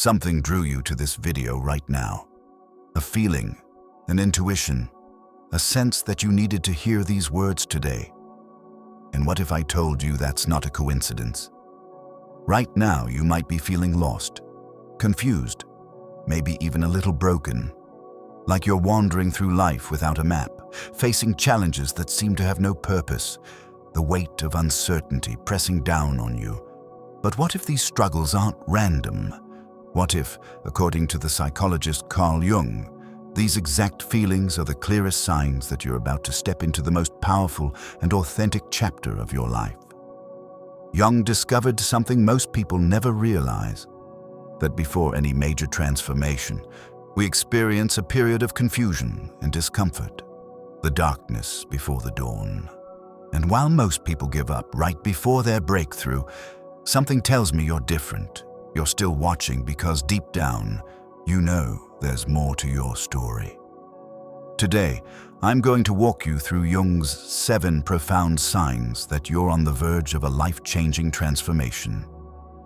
Something drew you to this video right now. A feeling, an intuition, a sense that you needed to hear these words today. And what if I told you that's not a coincidence? Right now, you might be feeling lost, confused, maybe even a little broken. Like you're wandering through life without a map, facing challenges that seem to have no purpose, the weight of uncertainty pressing down on you. But what if these struggles aren't random? What if, according to the psychologist Carl Jung, these exact feelings are the clearest signs that you're about to step into the most powerful and authentic chapter of your life? Jung discovered something most people never realize, that before any major transformation, we experience a period of confusion and discomfort, the darkness before the dawn. And while most people give up right before their breakthrough, something tells me you're different. You're still watching because deep down, you know there's more to your story. Today, I'm going to walk you through Jung's 7 profound signs that you're on the verge of a life-changing transformation.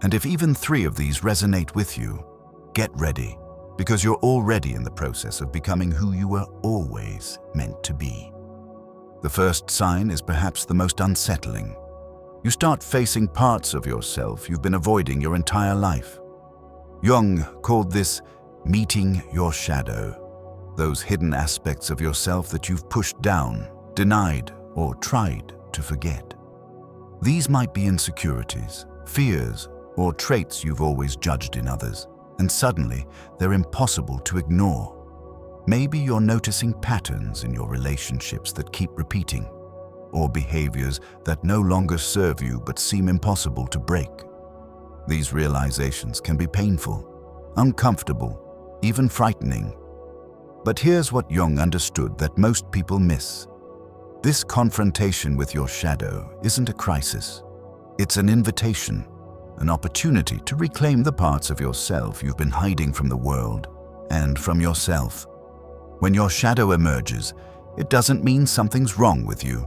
And if even 3 of these resonate with you, get ready, because you're already in the process of becoming who you were always meant to be. The first sign is perhaps the most unsettling. You start facing parts of yourself you've been avoiding your entire life. Jung called this meeting your shadow, those hidden aspects of yourself that you've pushed down, denied, or tried to forget. These might be insecurities, fears, or traits you've always judged in others, and suddenly they're impossible to ignore. Maybe you're noticing patterns in your relationships that keep repeating, or behaviors that no longer serve you but seem impossible to break. These realizations can be painful, uncomfortable, even frightening. But here's what Jung understood that most people miss. This confrontation with your shadow isn't a crisis. It's an invitation, an opportunity to reclaim the parts of yourself you've been hiding from the world and from yourself. When your shadow emerges, it doesn't mean something's wrong with you.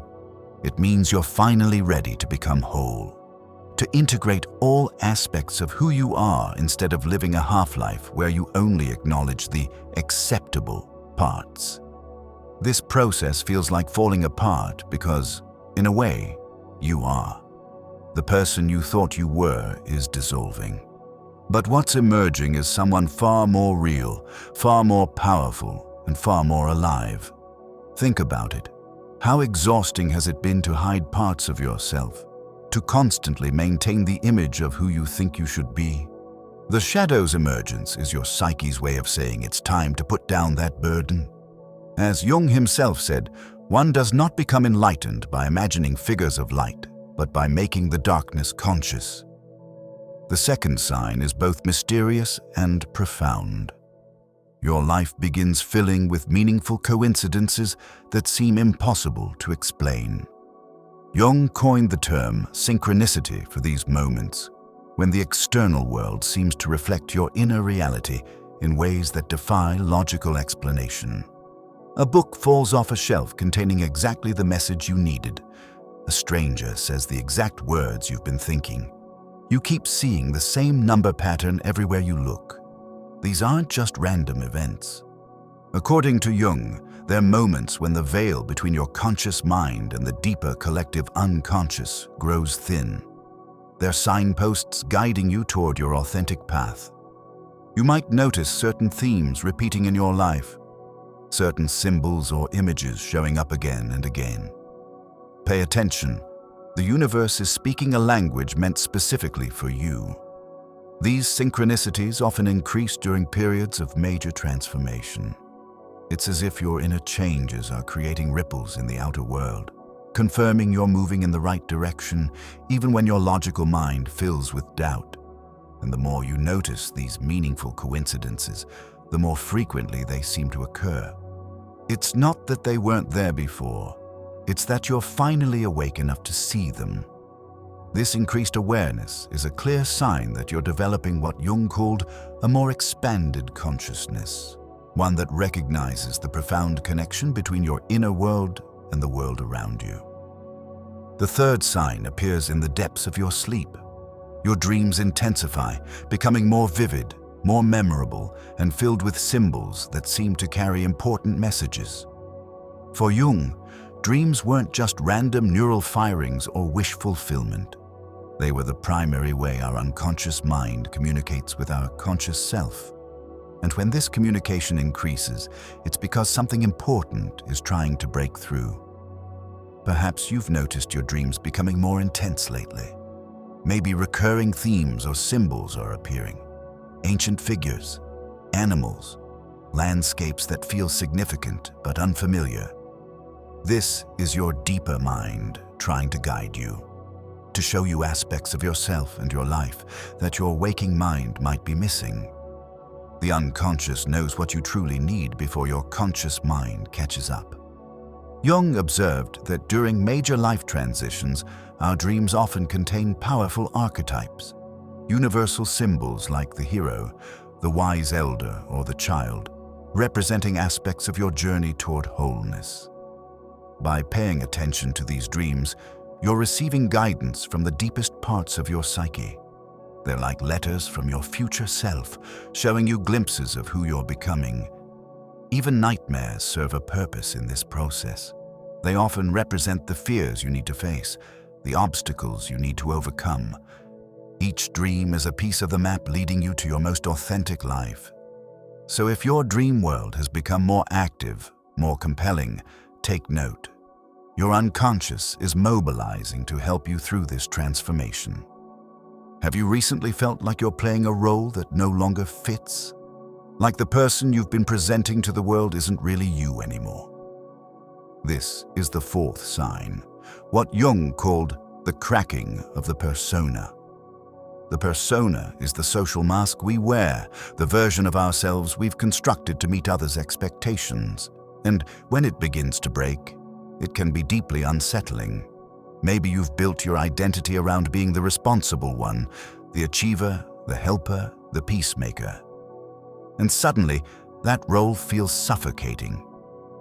It means you're finally ready to become whole, to integrate all aspects of who you are instead of living a half-life where you only acknowledge the acceptable parts. This process feels like falling apart because, in a way, you are. The person you thought you were is dissolving. But what's emerging is someone far more real, far more powerful, and far more alive. Think about it. How exhausting has it been to hide parts of yourself, to constantly maintain the image of who you think you should be? The shadow's emergence is your psyche's way of saying it's time to put down that burden. As Jung himself said, one does not become enlightened by imagining figures of light, but by making the darkness conscious. The second sign is both mysterious and profound. Your life begins filling with meaningful coincidences that seem impossible to explain. Jung coined the term synchronicity for these moments, when the external world seems to reflect your inner reality in ways that defy logical explanation. A book falls off a shelf containing exactly the message you needed. A stranger says the exact words you've been thinking. You keep seeing the same number pattern everywhere you look. These aren't just random events. According to Jung, they're moments when the veil between your conscious mind and the deeper collective unconscious grows thin. They're signposts guiding you toward your authentic path. You might notice certain themes repeating in your life, certain symbols or images showing up again and again. Pay attention. The universe is speaking a language meant specifically for you. These synchronicities often increase during periods of major transformation. It's as if your inner changes are creating ripples in the outer world, confirming you're moving in the right direction even when your logical mind fills with doubt. And the more you notice these meaningful coincidences, the more frequently they seem to occur. It's not that they weren't there before. It's that you're finally awake enough to see them. This increased awareness is a clear sign that you're developing what Jung called a more expanded consciousness, one that recognizes the profound connection between your inner world and the world around you. The third sign appears in the depths of your sleep. Your dreams intensify, becoming more vivid, more memorable, and filled with symbols that seem to carry important messages. For Jung, dreams weren't just random neural firings or wish fulfillment. They were the primary way our unconscious mind communicates with our conscious self. And when this communication increases, it's because something important is trying to break through. Perhaps you've noticed your dreams becoming more intense lately. Maybe recurring themes or symbols are appearing. Ancient figures, animals, landscapes that feel significant but unfamiliar. This is your deeper mind trying to guide you, to show you aspects of yourself and your life that your waking mind might be missing. The unconscious knows what you truly need before your conscious mind catches up. Jung observed that during major life transitions, our dreams often contain powerful archetypes, universal symbols like the hero, the wise elder, or the child, representing aspects of your journey toward wholeness. By paying attention to these dreams, you're receiving guidance from the deepest parts of your psyche. They're like letters from your future self, showing you glimpses of who you're becoming. Even nightmares serve a purpose in this process. They often represent the fears you need to face, the obstacles you need to overcome. Each dream is a piece of the map leading you to your most authentic life. So if your dream world has become more active, more compelling, take note. Your unconscious is mobilizing to help you through this transformation. Have you recently felt like you're playing a role that no longer fits? Like the person you've been presenting to the world isn't really you anymore? This is the fourth sign, what Jung called the cracking of the persona. The persona is the social mask we wear, the version of ourselves we've constructed to meet others' expectations. And when it begins to break, it can be deeply unsettling. Maybe you've built your identity around being the responsible one, the achiever, the helper, the peacemaker. And suddenly, that role feels suffocating.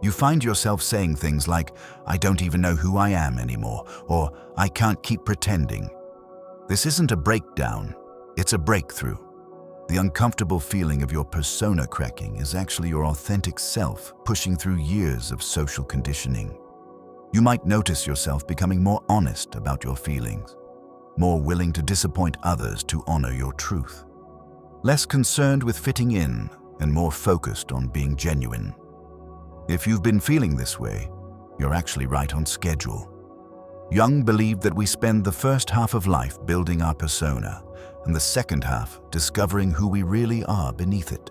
You find yourself saying things like, "I don't even know who I am anymore," or "I can't keep pretending." This isn't a breakdown, it's a breakthrough. The uncomfortable feeling of your persona cracking is actually your authentic self pushing through years of social conditioning. You might notice yourself becoming more honest about your feelings, more willing to disappoint others to honor your truth, less concerned with fitting in and more focused on being genuine. If you've been feeling this way, you're actually right on schedule. Jung believed that we spend the first half of life building our persona and the second half discovering who we really are beneath it.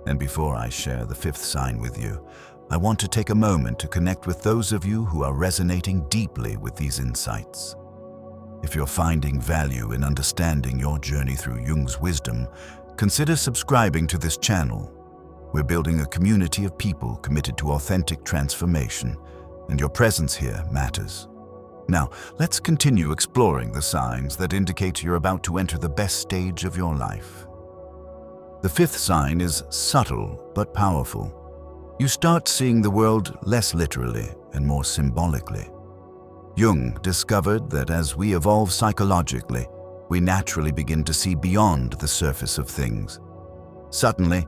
And before I share the fifth sign with you, I want to take a moment to connect with those of you who are resonating deeply with these insights. If you're finding value in understanding your journey through Jung's wisdom, consider subscribing to this channel. We're building a community of people committed to authentic transformation, and your presence here matters. Now, let's continue exploring the signs that indicate you're about to enter the best stage of your life. The fifth sign is subtle but powerful. You start seeing the world less literally and more symbolically. Jung discovered that as we evolve psychologically, we naturally begin to see beyond the surface of things. Suddenly,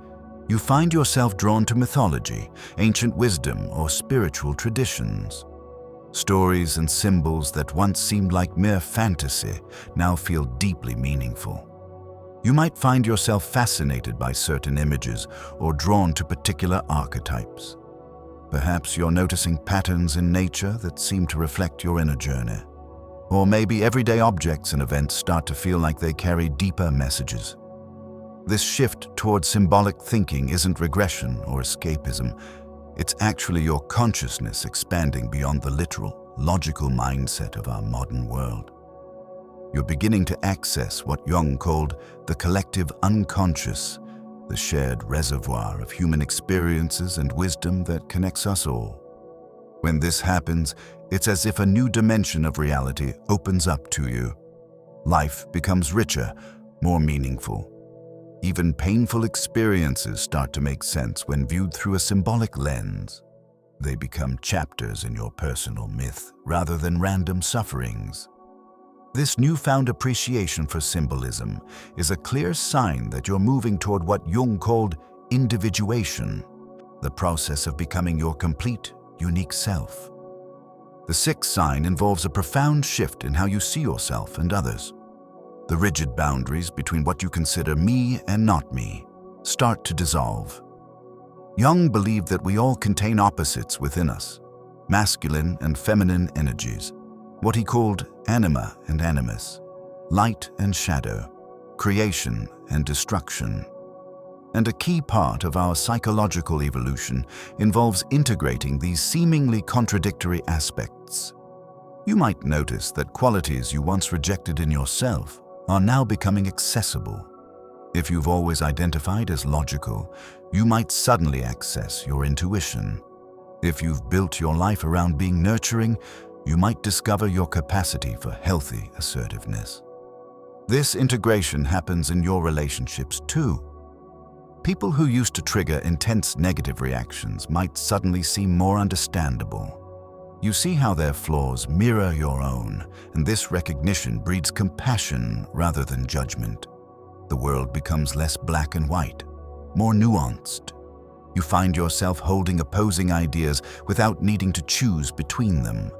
you find yourself drawn to mythology, ancient wisdom, or spiritual traditions. Stories and symbols that once seemed like mere fantasy now feel deeply meaningful. You might find yourself fascinated by certain images or drawn to particular archetypes. Perhaps you're noticing patterns in nature that seem to reflect your inner journey. Or maybe everyday objects and events start to feel like they carry deeper messages. This shift towards symbolic thinking isn't regression or escapism. It's actually your consciousness expanding beyond the literal, logical mindset of our modern world. You're beginning to access what Jung called the collective unconscious, the shared reservoir of human experiences and wisdom that connects us all. When this happens, it's as if a new dimension of reality opens up to you. Life becomes richer, more meaningful. Even painful experiences start to make sense when viewed through a symbolic lens. They become chapters in your personal myth rather than random sufferings. This newfound appreciation for symbolism is a clear sign that you're moving toward what Jung called individuation, the process of becoming your complete, unique self. The sixth sign involves a profound shift in how you see yourself and others. The rigid boundaries between what you consider me and not me start to dissolve. Jung believed that we all contain opposites within us, masculine and feminine energies, what he called anima and animus, light and shadow, creation and destruction. And a key part of our psychological evolution involves integrating these seemingly contradictory aspects. You might notice that qualities you once rejected in yourself are now becoming accessible. If you've always identified as logical, you might suddenly access your intuition. If you've built your life around being nurturing, you might discover your capacity for healthy assertiveness. This integration happens in your relationships too. People who used to trigger intense negative reactions might suddenly seem more understandable. You see how their flaws mirror your own, and this recognition breeds compassion rather than judgment. The world becomes less black and white, more nuanced. You find yourself holding opposing ideas without needing to choose between them.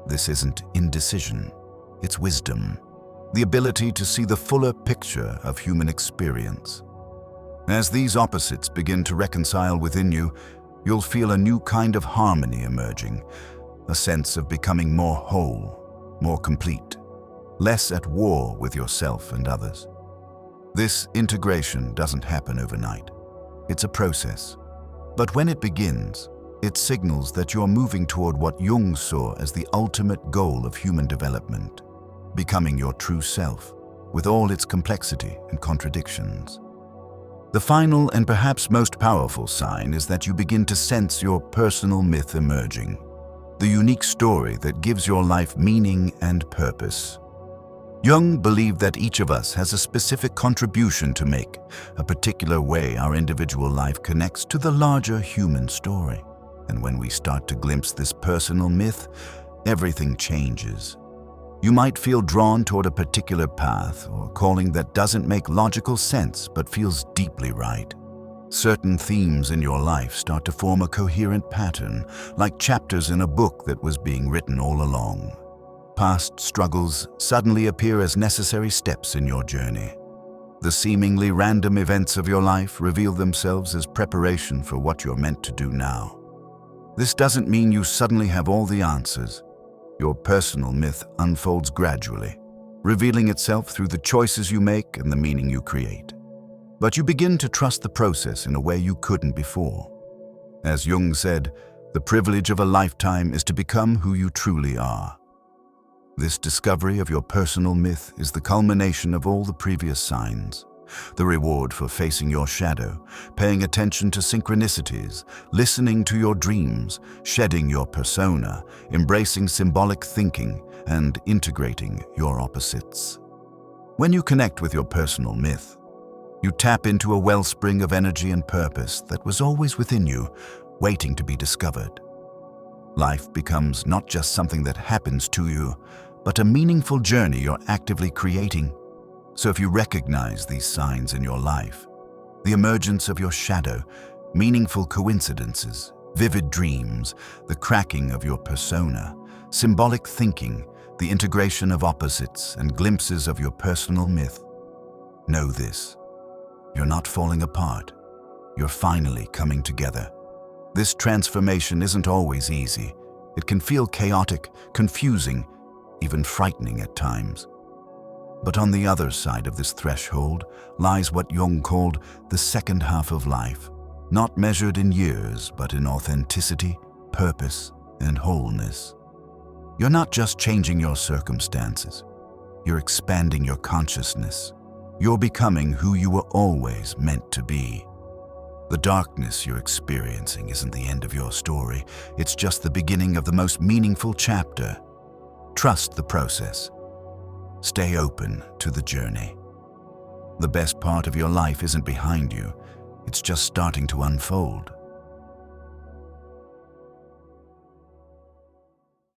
This isn't indecision, it's wisdom, the ability to see the fuller picture of human experience. As these opposites begin to reconcile within you, you'll feel a new kind of harmony emerging, a sense of becoming more whole, more complete, less at war with yourself and others. This integration doesn't happen overnight. It's a process. But when it begins, it signals that you're moving toward what Jung saw as the ultimate goal of human development, becoming your true self, with all its complexity and contradictions. The final and perhaps most powerful sign is that you begin to sense your personal myth emerging, the unique story that gives your life meaning and purpose. Jung believed that each of us has a specific contribution to make, a particular way our individual life connects to the larger human story. And when we start to glimpse this personal myth, everything changes. You might feel drawn toward a particular path or calling that doesn't make logical sense but feels deeply right. Certain themes in your life start to form a coherent pattern, like chapters in a book that was being written all along. Past struggles suddenly appear as necessary steps in your journey. The seemingly random events of your life reveal themselves as preparation for what you're meant to do now. This doesn't mean you suddenly have all the answers. Your personal myth unfolds gradually, revealing itself through the choices you make and the meaning you create. But you begin to trust the process in a way you couldn't before. As Jung said, the privilege of a lifetime is to become who you truly are. This discovery of your personal myth is the culmination of all the previous signs, the reward for facing your shadow, paying attention to synchronicities, listening to your dreams, shedding your persona, embracing symbolic thinking, and integrating your opposites. When you connect with your personal myth, you tap into a wellspring of energy and purpose that was always within you, waiting to be discovered. Life becomes not just something that happens to you, but a meaningful journey you're actively creating. So if you recognize these signs in your life, the emergence of your shadow, meaningful coincidences, vivid dreams, the cracking of your persona, symbolic thinking, the integration of opposites, and glimpses of your personal myth, know this: you're not falling apart. You're finally coming together. This transformation isn't always easy. It can feel chaotic, confusing, even frightening at times. But on the other side of this threshold lies what Jung called the second half of life, not measured in years, but in authenticity, purpose, and wholeness. You're not just changing your circumstances. You're expanding your consciousness. You're becoming who you were always meant to be. The darkness you're experiencing isn't the end of your story. It's just the beginning of the most meaningful chapter. Trust the process. Stay open to the journey. The best part of your life isn't behind you. It's just starting to unfold.